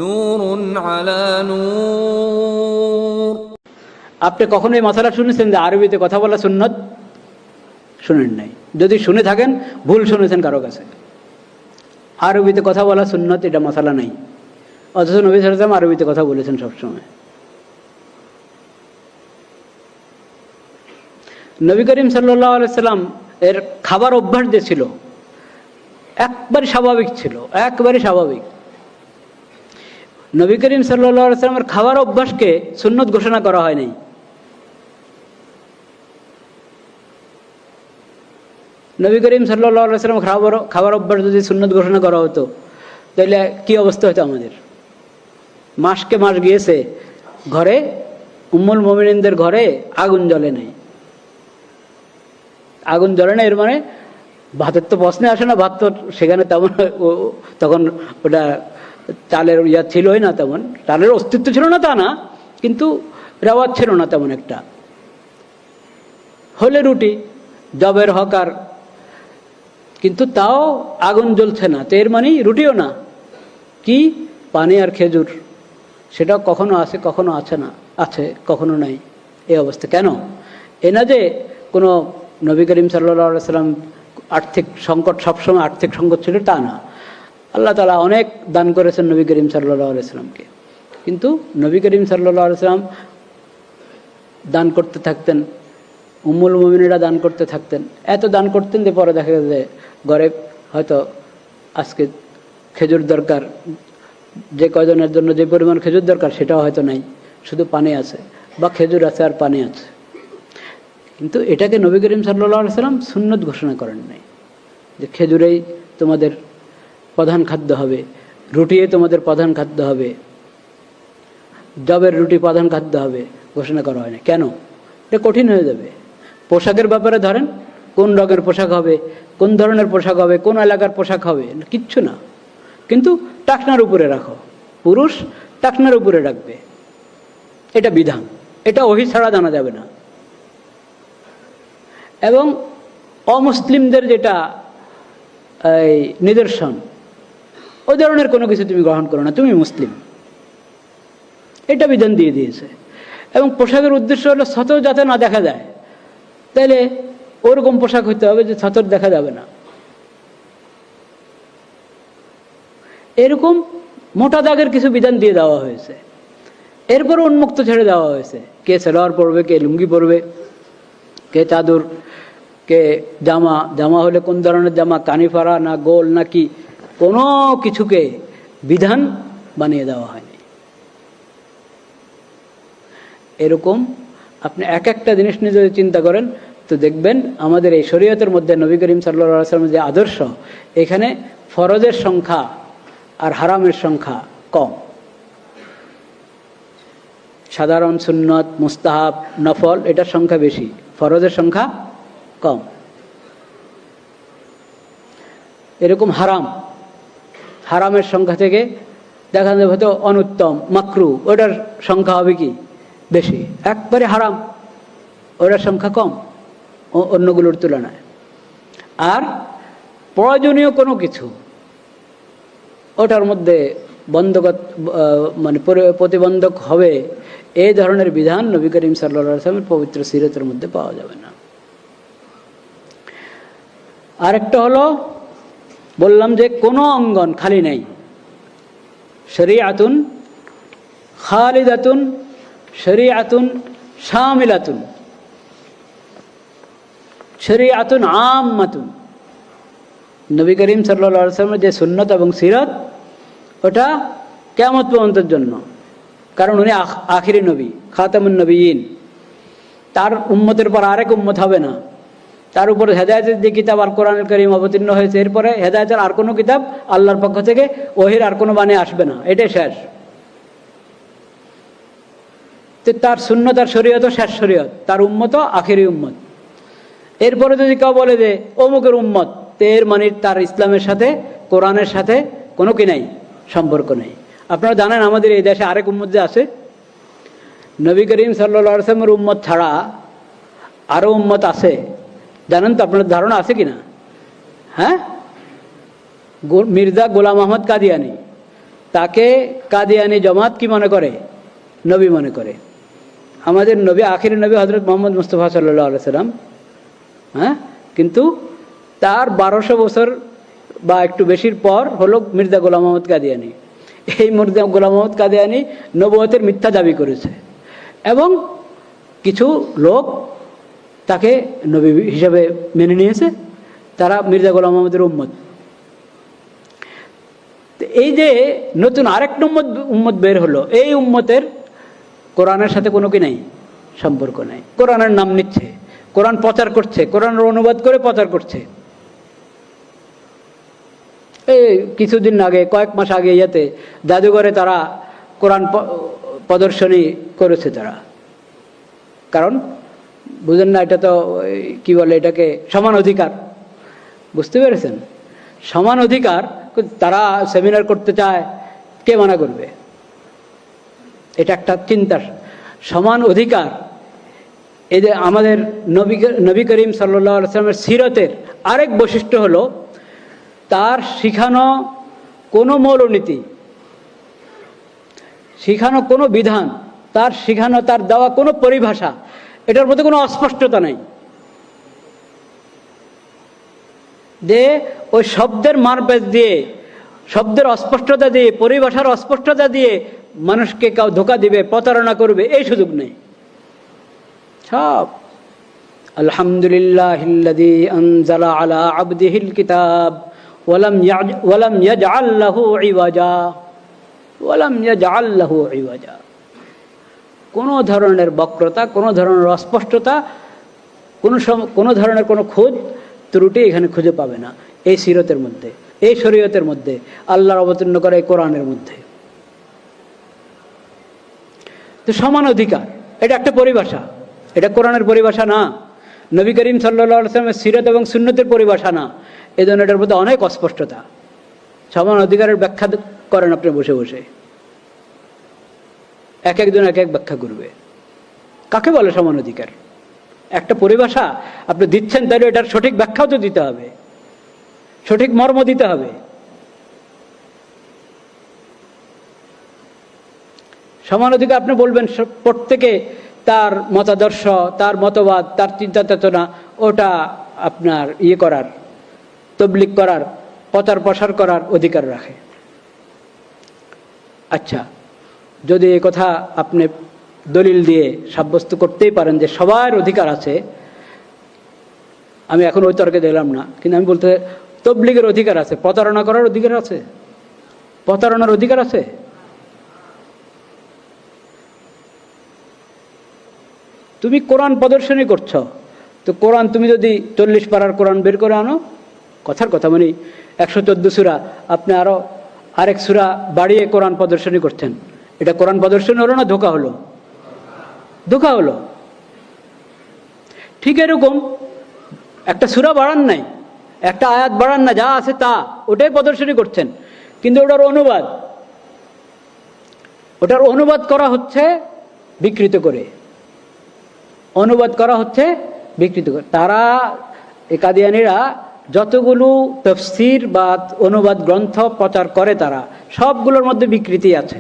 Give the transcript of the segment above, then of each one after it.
نور على نور। আপনি কখনো এই মাসালা শুনেছেন যে আরবিতে কথা বলা সুন্নত? শুনেন নাই। যদি শুনে থাকেন ভুল শুনেছেন কারো কাছে। আরবিতে কথা বলা সুন্নত এটা মাসালা নাই, অথচ নবী সাল্লাল্লাহু আলাইহি ওয়াসাল্লাম আরবিতে কথা বলেছেন সবসময়। নবী করিম সাল্লাল্লাহু আলাইহি সাল্লাম এর খাবার অভ্যাস যে ছিল একবারে স্বাভাবিক ছিল, একবারে স্বাভাবিক। নবী করিম সাল্লাল্লাহু আলাইহি সাল্লামের খাবার অভ্যাসকে সুন্নত ঘোষণা করা হয় নাই। নবী করিম সাল্লাল্লাহু আলাইহি সাল্লাম খাবার অভ্যাস যদি সুন্নত ঘোষণা করা হতো তাহলে কি অবস্থা হতো আমাদের? মাসকে মাস গিয়েছে, ঘরে উম্মুল মুমিনিনদের ঘরে আগুন জ্বলে নাই। আগুন জ্বলে না এর মানে ভাতের তো প্রশ্নে আসে না, ভাত তো সেখানে তেমন তখন ওটা চালের ইয়া ছিলই না, তেমন চালের অস্তিত্ব ছিল না তা না, কিন্তু রেওয়াজ ছিল না তেমন একটা। হলে রুটি জবের হকার, কিন্তু তাও আগুন জ্বলছে না, তো এর মানেই রুটিও না, কি পানি আর খেজুর, সেটা কখনো আছে কখনো আছে না, আছে কখনো নাই, এই অবস্থা। কেন? এ না যে কোনো নবী করিম সাল্লাল্লাহু আলাইহি সাল্লাম আর্থিক সংকট, সবসময় আর্থিক সংকট ছিল তা না। আল্লাহ তাআলা অনেক দান করেছেন নবী করিম সাল্লাল্লাহু আলাইহি সাল্লামকে, কিন্তু নবী করিম সাল্লাল্লাহু আলাইহি সাল্লাম দান করতে থাকতেন, উম্মুল মুমিনিনরা দান করতে থাকতেন, এত দান করতেন যে পরে দেখা যায় যে ঘরে হয়তো আজকে খেজুর দরকার, যে কয়জনের জন্য যে পরিমাণ খেজুর দরকার সেটাও হয়তো নাই, শুধু পানি আছে, বা খেজুর আছে আর পানি আছে। কিন্তু এটাকে নবী করিম সাল্লাল্লাহু আলাইহি সাল্লাম সুন্নত ঘোষণা করেন নাই যে খেজুরেই তোমাদের প্রধান খাদ্য হবে, রুটিই তোমাদের প্রধান খাদ্য হবে, জবের রুটি প্রধান খাদ্য হবে, ঘোষণা করা হয় না। কেন? এটা কঠিন হয়ে যাবে। পোশাকের ব্যাপারে ধরেন, কোন রঙের পোশাক হবে, কোন ধরনের পোশাক হবে, কোন এলাকার পোশাক হবে, কিচ্ছু না, কিন্তু টাকনার উপরে রাখো, পুরুষ টাকনার উপরে রাখবে, এটা বিধান, এটা ওহী ছাড়া জানা যাবে না। এবং অমুসলিমদের যেটা এই নিদর্শন, ওই ধরনের কোনো কিছু তুমি গ্রহণ করো না, তুমি মুসলিম, এটা বিধান দিয়ে দিয়েছে। এবং পোশাকের উদ্দেশ্য হলো ছতর যাতে না দেখা যায়, তাইলে ওরকম পোশাক হইতে হবে যে ছতর দেখা যাবে না। এরকম মোটা দাগের কিছু বিধান দিয়ে দেওয়া হয়েছে। এরপর উন্মুক্ত ছেড়ে দেওয়া হয়েছে, কে সালোয়ার পরবে, কে লুঙ্গি পরবে, কে চাদর, কে জামা, জামা হলে কোন ধরনের জামা, কানিফারা না গোল নাকি, কোনো কিছুকে বিধান বানিয়ে দেওয়া হয়নি। এরকম আপনি এক একটা জিনিস নিয়ে যদি চিন্তা করেন তো দেখবেন আমাদের এই শরীয়তের মধ্যে নবী করিম সাল্লাল্লাহু আলাইহি ওয়াসাল্লামের যে আদর্শ, এখানে ফরজের সংখ্যা আর হারামের সংখ্যা কম। সাধারণ সুন্নত, মুস্তাহাব, নফল এটার সংখ্যা বেশি, ফরজের সংখ্যা কম। এরকম হারাম, হারামের সংখ্যা থেকে দেখা যাবে হয়তো অনুত্তম, মাকরু, ওটার সংখ্যা হবে কি বেশি, একবারে হারাম ওটার সংখ্যা কম অন্যগুলোর তুলনায়। আর প্রয়োজনীয় কোনো কিছু ওটার মধ্যে বন্ধক, মানে প্রতিবন্ধক হবে, এই ধরনের বিধান নবী করিম সাল্লাল্লাহু আলাইহি ওয়াসাল্লামের পবিত্র সিরাতের মধ্যে পাওয়া যাবে না। আরেকটা হলো, বললাম যে কোনো অঙ্গন খালি নেই, শরীআতুন খালিদাতুন শরীআতুন শামিলাতুন শরীআতুন আম্মাতুন। নবী করিম সাল্লাল্লাহু আলাইহি ওয়াসাল্লামের যে সুন্নত এবং সিরাত, ওটা কিয়ামত পর্যন্তের জন্য, কারণ উনি আখিরি নবী, খাতামুন নবিয়্যিন, তার উম্মতের পর আরেক উম্মত হবে না। তার উপর হেদায়েতের যে কিতাব আল কোরআনুল কারীম অবতীর্ণ হয়েছে, এরপরে হেদায়েতের আর কোনো কিতাব আল্লাহর পক্ষ থেকে ওহীর আর কোনো বাণী আসবে না, এটাই শেষ। তো তার সুন্নত আর শরীয়তও শেষ শরীয়ত, তার উম্মতও আখিরি উম্মত। এরপরে যদি কেউ বলে যে অমুকের উম্মত, তো এর মানে তার ইসলামের সাথে, কোরআনের সাথে কোনো কি নাই, সম্পর্ক নেই। আপনারা জানেন আমাদের এই দেশে আরেক উম্মত যে আছে, নবী করিম সাল্লাল্লাহু আলাইহি ওয়াসাল্লামের উম্মত ছাড়া আরও উম্মত আছে, জানেন তো? আপনার ধারণা আছে কিনা? হ্যাঁ, মির্জা গোলাম আহমদ কাদিয়ানি, তাকে কাদিয়ানি জামাত কি মনে করে? নবী মনে করে। আমাদের নবী, আখির নবী হযরত মুহাম্মদ মুস্তাফা সাল্লাল্লাহু আলাইহি সাল্লাম, হ্যাঁ, কিন্তু তার 1200 বছর বা একটু বেশির পর হলো মির্জা গোলাম মোহাম্মদ কাদিয়ানি। এই মির্জা গোলাম মোহাম্মদ কাদিয়ানি নবুয়তের মিথ্যা দাবি করেছে এবং কিছু লোক তাকে নবী হিসেবে মেনে নিয়েছে, তারা মির্জা গোলাম মোহাম্মদের উম্মত। এই যে নতুন আরেক উম্মত বের হলো, এই উম্মতের কোরআনের সাথে কোনো কি নাই, সম্পর্ক নাই। কোরআনের নাম নিচ্ছে, কোরআন প্রচার করছে, কোরআনের অনুবাদ করে প্রচার করছে। এই কিছুদিন আগে, কয়েক মাস আগে ইয়াতে জাদুঘরে তারা কোরআন প্রদর্শনী করেছে তারা। কারণ বুঝেন না, এটা তো কি বলে এটাকে, সমান অধিকার। বুঝতে পেরেছেন? সমান অধিকার তারা সেমিনার করতে চায়, কে মানা করবে? এটা একটা চিন্তা। সমান অধিকার, এই যে আমাদের নবী করিম সাল্লাল্লাহু আলাইহি ওয়াসাল্লামের সিরতের আরেক বৈশিষ্ট্য হলো তার শিখানো কোনো মৌলনীতি, শিখানো কোনো বিধান, তার শিখানো, তার দেওয়া কোনো পরিভাষা, এটার মধ্যে কোনো অস্পষ্টতা নাই। যে ওই শব্দের মারপ্যাচ দিয়ে, শব্দের অস্পষ্টতা দিয়ে, পরিভাষার অস্পষ্টতা দিয়ে মানুষকে কেউ ধোঁকা দিবে, প্রতারণা করবে, এই সুযোগ নেই। সব আলহামদুলিল্লাহিল্লাযী আনজালা আলা আবদিহিল কিতাব ওয়ালাম ইয়াজআল লাহু ইওয়াজা, ওয়ালাম ইয়াজআল লাহু ইওয়াজা। কোনো ধরনের বক্রতা, কোনো ধরনের অস্পষ্টতা, কোনো ধরনের কোনো খুঁত ত্রুটি এখানে খুঁজে পাবে না এই সিরতের মধ্যে, এই শরীয়তের মধ্যে, আল্লাহর অবতীর্ণ করা এই কোরআনের মধ্যে। তো সমান অধিকার, এটা একটা পরিভাষা, এটা কোরআনের পরিভাষা না, নবী করিম সাল্লাল্লাহু আলাইহি ওয়াসাল্লামের সিরত এবং সুন্নতের পরিভাষা না। এই জন্য এটার মধ্যে অনেক অস্পষ্টতা। সমান অধিকারের ব্যাখ্যা করেন আপনি বসে বসে, এক একজন এক এক ব্যাখ্যা করবে। কাকে বলে সমান অধিকার? একটা পরিভাষা আপনি দিচ্ছেন, তাহলে এটার সঠিক ব্যাখ্যাও তো দিতে হবে, সঠিক মর্ম দিতে হবে। সমান অধিকার আপনি বলবেন প্রত্যেকে তার মতাদর্শ, তার মতবাদ, তার চিন্তা চেতনা, ওটা আপনার করার, তবলিগ করার, প্রচার প্রসার করার অধিকার রাখে। আচ্ছা, যদি এই কথা আপনি দলিল দিয়ে সাব্যস্ত করতেই পারেন যে সবার অধিকার আছে, আমি এখন ওই তর্কে দিলাম না, কিন্তু আমি বলতে, তবলিগের অধিকার আছে, প্রতারণা করার অধিকার আছে, প্রতারণার অধিকার আছে। তুমি কোরআন প্রদর্শনী করছো, তো কোরআন তুমি যদি 40 পারার কোরআন বের করে আনো, কথার কথা মানে 114 সূরা, আপনি আরো আরেক সূরা বাড়িয়ে কোরআন প্রদর্শনী করছেন, এটা কোরআন প্রদর্শনী হলো না ধোঁকা হলো? ধোঁকা হলো। ঠিক এরকম একটা সূরা বাড়ান নাই, একটা আয়াত বাড়ান না, যা আছে তা ওটাই প্রদর্শনী করছেন, কিন্তু ওটার অনুবাদ করা হচ্ছে বিকৃত করে, অনুবাদ করা হচ্ছে বিকৃত করে। তারা কাদিয়ানীরা যতগুলো তাফসীর বা অনুবাদ গ্রন্থ প্রচার করে, তারা সবগুলোর মধ্যে বিকৃতি আছে,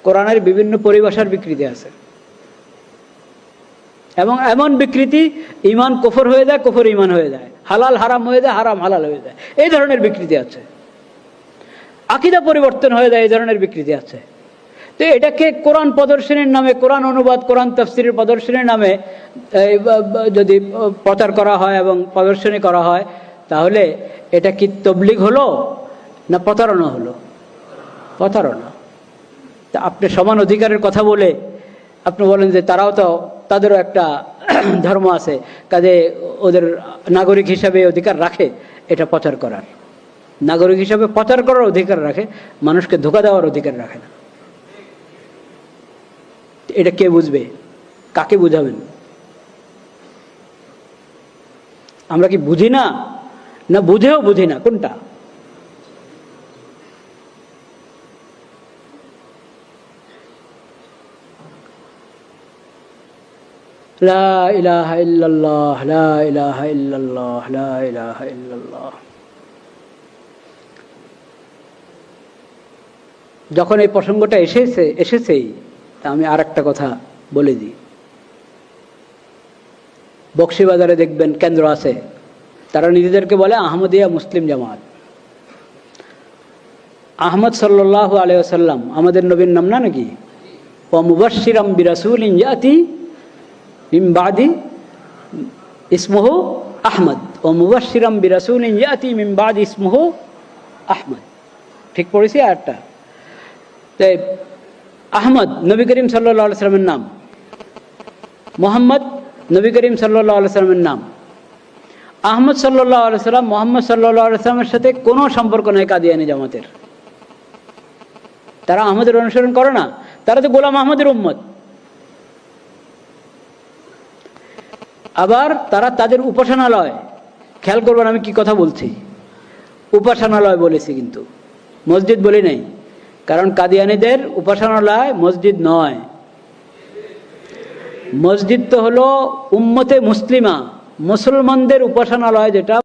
কোরআনের বিভিন্ন পরিভাষার বিকৃতি আছে, এবং এমন বিকৃতি ঈমান কুফর হয়ে যায়, কুফর ঈমান হয়ে যায়, হালাল হারাম হয়ে যায়, হারাম হালাল হয়ে যায়, এই ধরনের বিকৃতি আছে। আকীদা পরিবর্তন হয়ে যায়, এই ধরনের বিকৃতি আছে। তো এটাকে কোরআন প্রদর্শনীর নামে, কোরআন অনুবাদ, কোরআন তাফসীরের প্রদর্শনীর নামে যদি প্রচার করা হয় এবং প্রদর্শনী করা হয়, তাহলে এটা কি তবলিগ হলো না প্রতারণা হলো? প্রতারণা। তা আপনি সমান অধিকারের কথা বলে আপনি বলেন যে তারাও তো, তাদেরও একটা ধর্ম আছে, কাজে ওদের নাগরিক হিসাবে অধিকার রাখে এটা প্রচার করার, নাগরিক হিসাবে প্রচার করার অধিকার রাখে, মানুষকে ধোঁকা দেওয়ার অধিকার রাখে না। এটা কে বুঝবে? কাকে বুঝাবেন? আমরা কি বুঝি না, না বুঝেও বুঝি না? কোনটা? লা ইলাহা ইল্লাল্লাহ, লা ইলাহা ইল্লাল্লাহ, লা ইলাহা ইল্লাল্লাহ। যখন এই প্রসঙ্গটা এসেছেই তা আমি আর একটা কথা বলে দিই। বক্সিবাজারে দেখবেন কেন্দ্র আছে, তারা নিজেদেরকে বলে আহমদিয়া মুসলিম জামাত। আহমদ সাল্লাল্লাহু আলাইহি ওয়াসাল্লাম আমাদের নবীর নাম না নাকি? ওয়া মুবাশশিরাম বিরাসূলিন ইয়াতি মিন বাদি ইসমুহু আহমদ, ওয়া মুবাশশিরাম বিরাসূলিন ইয়াতি মিন বাদি ইসমুহু আহমদ। ঠিক পড়েছি আয়াতটা? তাই আহমদ নবী করিম সাল্লাল্লাহু আলাইহি ওয়াসাল্লামের নাম, মুহাম্মদ নবী করিম সাল্লাল্লাহু আলাইহি ওয়াসাল্লামের নাম। আহমদ সাল্লাল্লাহু আলাইহি ওয়াসাল্লাম মুহাম্মদ সাল্লাল্লাহু আলাইহি ওয়াসাল্লামের সাথে কোনো সম্পর্ক নেই কাদিয়ানী জামাতের। তারা আহমদের অনুসরণ করে না, তারা তো গোলাম আহমদের উম্মত। আবার তারা তাদের উপাসনালয়, খেয়াল করবেন আমি কি কথা বলছি, উপাসনালয় বলেছি কিন্তু মসজিদ বলি নাই, কারণ কাদিয়ানীদের উপাসনালয় মসজিদ নয়। মসজিদ তো হলো উম্মতে মুসলিমা, মুসলমানদের উপাসনালয়, যেটা